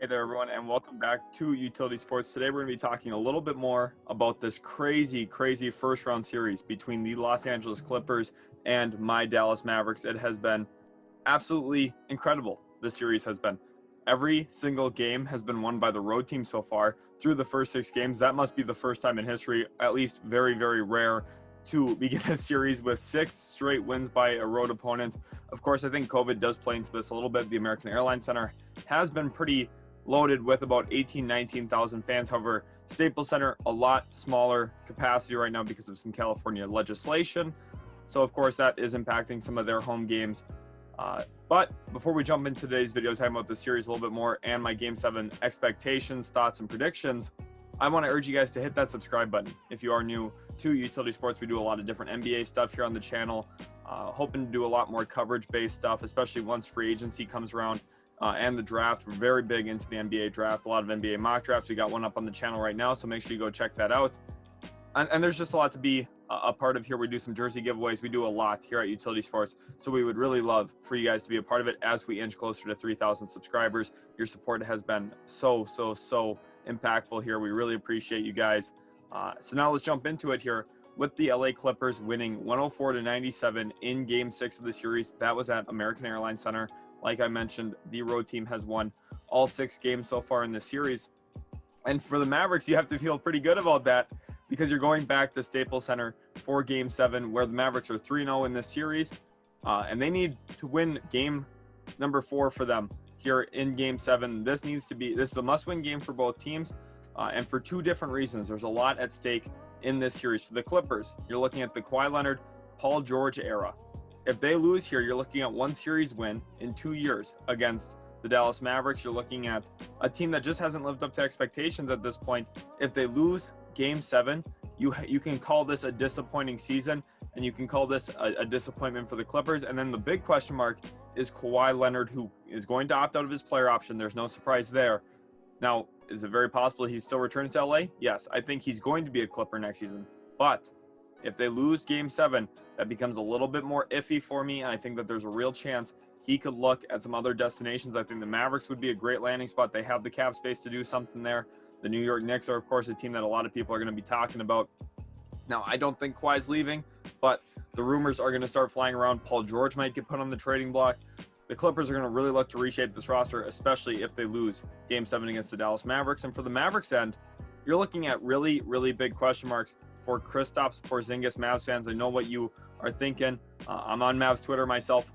Hey there, everyone, and welcome back to Utility Sports. Today, we're going to be talking a little bit more about this crazy first-round series between the Los Angeles Clippers and my Dallas Mavericks. It has been absolutely incredible. This series has been. Every single game has been won by the road team so far through the first 6 games. That must be the first time in history, at least very, very rare, to begin this series with 6 straight wins by a road opponent. Of course, I think COVID does play into this a little bit. The American Airlines Center has been pretty loaded with about 19,000 fans. However, Staples Center, a lot smaller capacity right now because of some California legislation. So, of course, that is impacting some of their home games. But before we jump into today's video, talking about the series a little bit more and my Game 7 expectations, thoughts, and predictions, I want to urge you guys to hit that subscribe button. If you are new to Utility Sports, we do a lot of different NBA stuff here on the channel. Hoping to do a lot more coverage-based stuff, especially once free agency comes around. And the draft. We're very big into the NBA draft, a lot of NBA mock drafts. We got one up on the channel right now, so make sure you go check that out. And there's just a lot to be a part of here. We do some jersey giveaways. We do a lot here at Utility Sports, so we would really love for you guys to be a part of it as we inch closer to 3,000 subscribers. Your support has been so impactful here. We really appreciate you guys. So now let's jump into it here with the LA Clippers winning 104-97 in Game 6 of the series. That was at American Airlines Center. Like I mentioned, the road team has won all 6 games so far in this series. And for the Mavericks, you have to feel pretty good about that because you're going back to Staples Center for Game 7, where the Mavericks are 3-0 in this series. And they need to win game number 4 for them here in Game 7. This is a must-win game for both teams, and for 2 different reasons. There's a lot at stake in this series. For the Clippers, you're looking at the Kawhi Leonard, Paul George era. If they lose here, you're looking at 1 series win in 2 years against the Dallas Mavericks. You're looking at a team that just hasn't lived up to expectations at this point. If they lose Game 7, you can call this a disappointing season, and you can call this a disappointment for the Clippers. And then the big question mark is Kawhi Leonard, who is going to opt out of his player option. There's no surprise there. Now, is it very possible he still returns to LA? Yes, I think he's going to be a Clipper next season. But if they lose Game 7, that becomes a little bit more iffy for me, and I think that there's a real chance he could look at some other destinations. I think the Mavericks would be a great landing spot. They have the cap space to do something there. The New York Knicks are, of course, a team that a lot of people are going to be talking about. Now, I don't think Kawhi's leaving, but the rumors are going to start flying around. Paul George might get put on the trading block. The Clippers are going to really look to reshape this roster, especially if they lose Game 7 against the Dallas Mavericks. And for the Mavericks end, you're looking at really big question marks for Kristaps Porzingis. Mavs fans, I know what you are thinking. I'm on Mavs Twitter myself.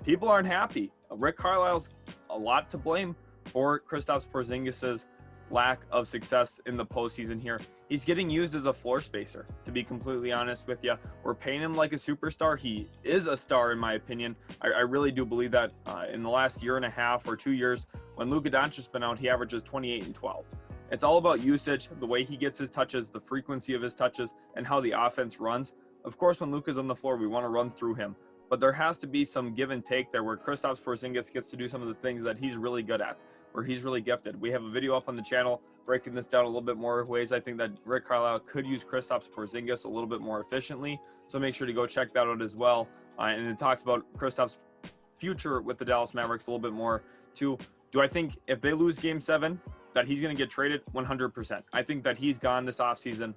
People aren't happy. Rick Carlisle's a lot to blame for Kristaps Porzingis' lack of success in the postseason here. He's getting used as a floor spacer, to be completely honest with you. We're paying him like a superstar. He is a star, in my opinion. I really do believe that in the last year and a half or 2 years, when Luka Doncic has been out, he averages 28 and 12. It's all about usage, the way he gets his touches, the frequency of his touches, and how the offense runs. Of course, when Luka's on the floor, we want to run through him. But there has to be some give and take there where Kristaps Porzingis gets to do some of the things that he's really good at, where he's really gifted. We have a video up on the channel breaking this down a little bit more ways. I think that Rick Carlisle could use Kristaps Porzingis a little bit more efficiently. So make sure to go check that out as well. And it talks about Kristaps' future with the Dallas Mavericks a little bit more too. Do I think if they lose Game 7, that he's going to get traded? 100%. I think that he's gone this offseason.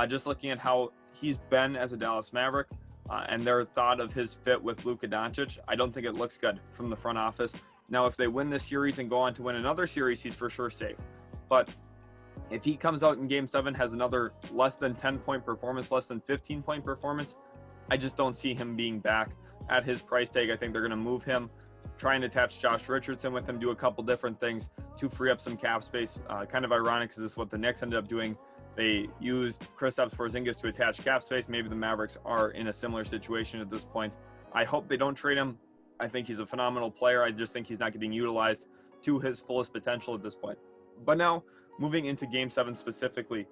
Just looking at how he's been as a Dallas Maverick and their thought of his fit with Luka Doncic, I don't think it looks good from the front office. Now, if they win this series and go on to win another series, he's for sure safe. But if he comes out in Game 7, has another less than 10-point performance, less than 15-point performance, I just don't see him being back at his price tag. I think they're going to move him, try and attach Josh Richardson with him, do a couple different things to free up some cap space. Kind of ironic because this is what the Knicks ended up doing. They used Kristaps Porzingis to attach cap space. Maybe the Mavericks are in a similar situation at this point. I hope they don't trade him. I think he's a phenomenal player. I just think he's not getting utilized to his fullest potential at this point. But now, moving into Game 7 specifically,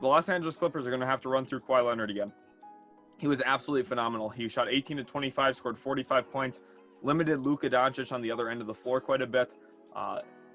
the Los Angeles Clippers are going to have to run through Kawhi Leonard again. He was absolutely phenomenal. He shot 18 to 25, scored 45 points, limited Luka Doncic on the other end of the floor quite a bit.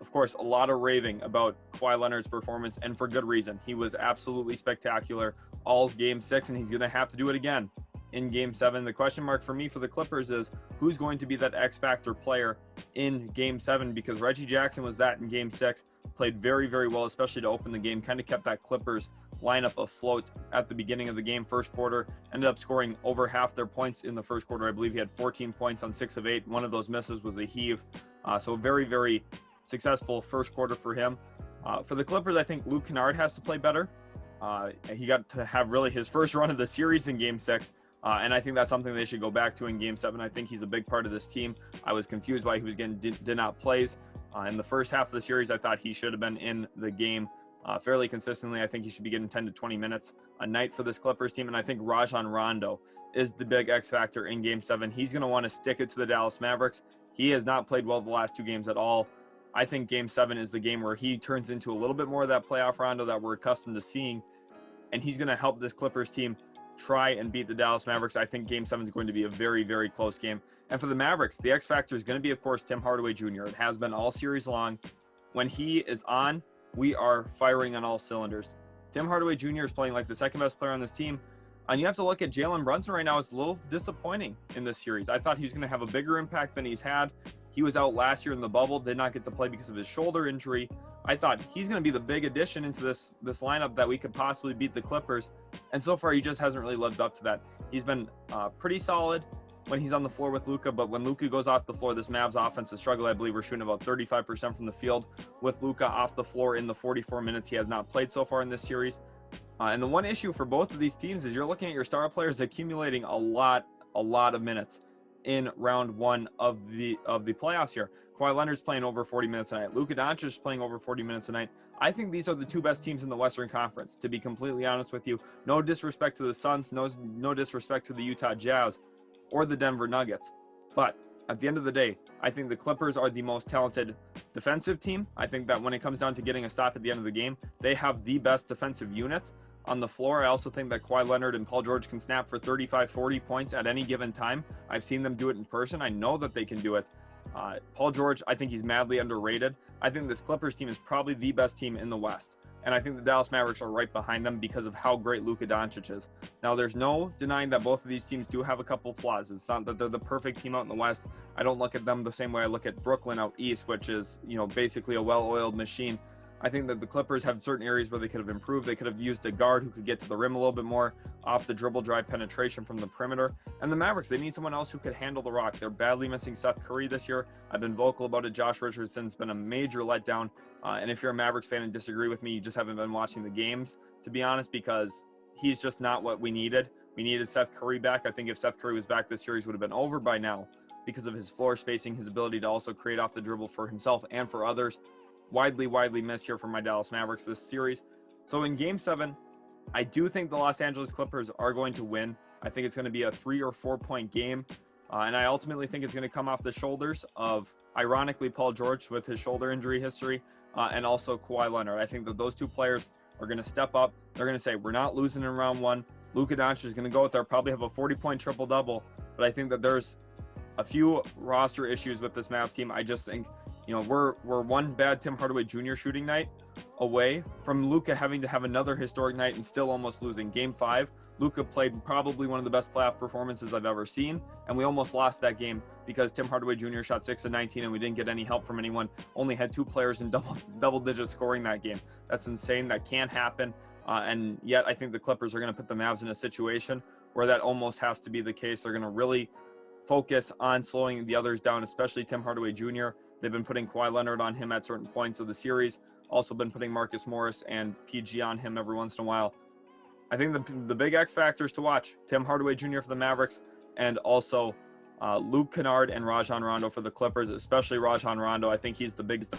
Of course, a lot of raving about Kawhi Leonard's performance, and for good reason. He was absolutely spectacular all Game 6, and he's going to have to do it again. in Game 7. The question mark for me for the Clippers is who's going to be that X factor player in Game 7, because Reggie Jackson was that in Game 6, played very, very well, especially to open the game, kind of kept that Clippers lineup afloat at the beginning of the game. First quarter, ended up scoring over half their points in the first quarter. I believe he had 14 points on 6 of 8. One of those misses was a heave. So very, very successful first quarter for him. For the Clippers, I think Luke Kennard has to play better. He got to have really his first run of the series in Game 6. And I think that's something they should go back to in Game 7. I think he's a big part of this team. I was confused why he was getting did not plays. In the first half of the series, I thought he should have been in the game fairly consistently. I think he should be getting 10 to 20 minutes a night for this Clippers team. And I think Rajon Rondo is the big X factor in Game 7. He's going to want to stick it to the Dallas Mavericks. He has not played well the last 2 games at all. I think Game 7 is the game where he turns into a little bit more of that playoff Rondo that we're accustomed to seeing. And he's going to help this Clippers team try and beat the Dallas Mavericks. I think Game 7 is going to be a very, very close game. And for the Mavericks, the X factor is going to be, of course, Tim Hardaway Jr. It has been all series long. When he is on, we are firing on all cylinders. Tim Hardaway Jr. is playing like the second best player on this team. And you have to look at Jalen Brunson right now. It's a little disappointing in this series. I thought he was going to have a bigger impact than he's had. He was out last year in the bubble, did not get to play because of his shoulder injury. I thought he's going to be the big addition into this lineup that we could possibly beat the Clippers. And so far, he just hasn't really lived up to that. He's been pretty solid when he's on the floor with Luka, but when Luka goes off the floor, this Mavs offense has struggled. I believe we're shooting about 35% from the field with Luka off the floor in the 44 minutes he has not played so far in this series. And the one issue for both of these teams is you're looking at your star players accumulating a lot of minutes in round 1 of the playoffs here. Kawhi Leonard's playing over 40 minutes a night. Luka Doncic is playing over 40 minutes a night. I think these are the 2 best teams in the Western Conference, to be completely honest with you. No disrespect to the Suns, no disrespect to the Utah Jazz or the Denver Nuggets. But at the end of the day, I think the Clippers are the most talented defensive team. I think that when it comes down to getting a stop at the end of the game, they have the best defensive unit on the floor. I also think that Kawhi Leonard and Paul George can snap for 35, 40 points at any given time. I've seen them do it in person. I know that they can do it. Paul George, I think he's madly underrated. I think this Clippers team is probably the best team in the West. And I think the Dallas Mavericks are right behind them because of how great Luka Doncic is. Now, there's no denying that both of these teams do have a couple flaws. It's not that they're the perfect team out in the West. I don't look at them the same way I look at Brooklyn out East, which is, basically a well-oiled machine. I think that the Clippers have certain areas where they could have improved. They could have used a guard who could get to the rim a little bit more, off the dribble drive penetration from the perimeter. And the Mavericks, they need someone else who could handle the rock. They're badly missing Seth Curry this year. I've been vocal about it. Josh Richardson's been a major letdown. And if you're a Mavericks fan and disagree with me, you just haven't been watching the games, to be honest, because he's just not what we needed. We needed Seth Curry back. I think if Seth Curry was back, this series would have been over by now because of his floor spacing, his ability to also create off the dribble for himself and for others. Widely missed here from my Dallas Mavericks this series. So in Game 7, I do think the Los Angeles Clippers are going to win. I think it's going to be a 3 or 4 point game. And I ultimately think it's going to come off the shoulders of, ironically, Paul George with his shoulder injury history, and also Kawhi Leonard. I think that those 2 players are going to step up. They're going to say, we're not losing in round 1. Luka Doncic is going to go out there, probably have a 40-point triple-double. But I think that there's a few roster issues with this Mavs team. I just think, we're one bad Tim Hardaway Jr. shooting night away from Luka having to have another historic night and still almost losing. Game 5, Luka played probably one of the best playoff performances I've ever seen, and we almost lost that game because Tim Hardaway Jr. shot 6 of 19 and we didn't get any help from anyone. Only had 2 players in double-digit scoring that game. That's insane. That can't happen. And yet I think the Clippers are going to put the Mavs in a situation where that almost has to be the case. They're going to really focus on slowing the others down, especially Tim Hardaway Jr. They've been putting Kawhi Leonard on him at certain points of the series. Also been putting Marcus Morris and PG on him every once in a while. I think the big X factors to watch, Tim Hardaway Jr. for the Mavericks, and also Luke Kennard and Rajon Rondo for the Clippers, especially Rajon Rondo. I think he's the biggest.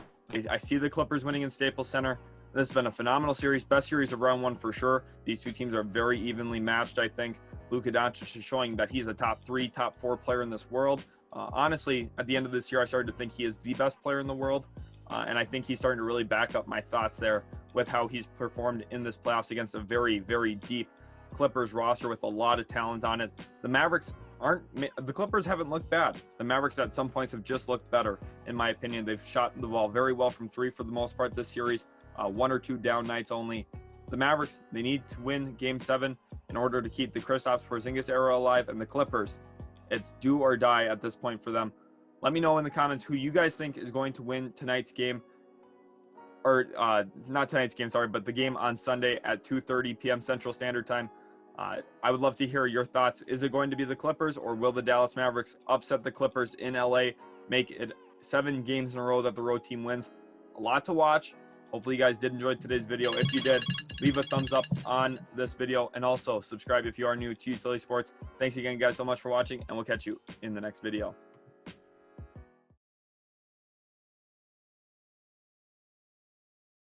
I see the Clippers winning in Staples Center. This has been a phenomenal series, best series of round 1 for sure. These 2 teams are very evenly matched, I think. Luka Doncic is showing that he's a top 3, top 4 player in this world. Honestly, at the end of this year, I started to think he is the best player in the world. And I think he's starting to really back up my thoughts there with how he's performed in this playoffs against a very, very deep Clippers roster with a lot of talent on it. The Clippers haven't looked bad. The Mavericks at some points have just looked better, in my opinion. They've shot the ball very well from 3 for the most part this series. 1 or 2 down nights only. The Mavericks, they need to win Game 7. in order to keep the Kristaps Porzingis era alive, and the Clippers, it's do or die at this point for them. Let me know in the comments who you guys think is going to win tonight's game, or not tonight's game, sorry, but the game on Sunday at 2:30 p.m. Central Standard Time. I would love to hear your thoughts. Is it going to be the Clippers, or will the Dallas Mavericks upset the Clippers in LA, make it 7 games in a row that the road team wins? A lot to watch. Hopefully you guys did enjoy today's video. If you did, leave a thumbs up on this video, and also subscribe if you are new to Utility Sports. Thanks again, guys, so much for watching, and we'll catch you in the next video.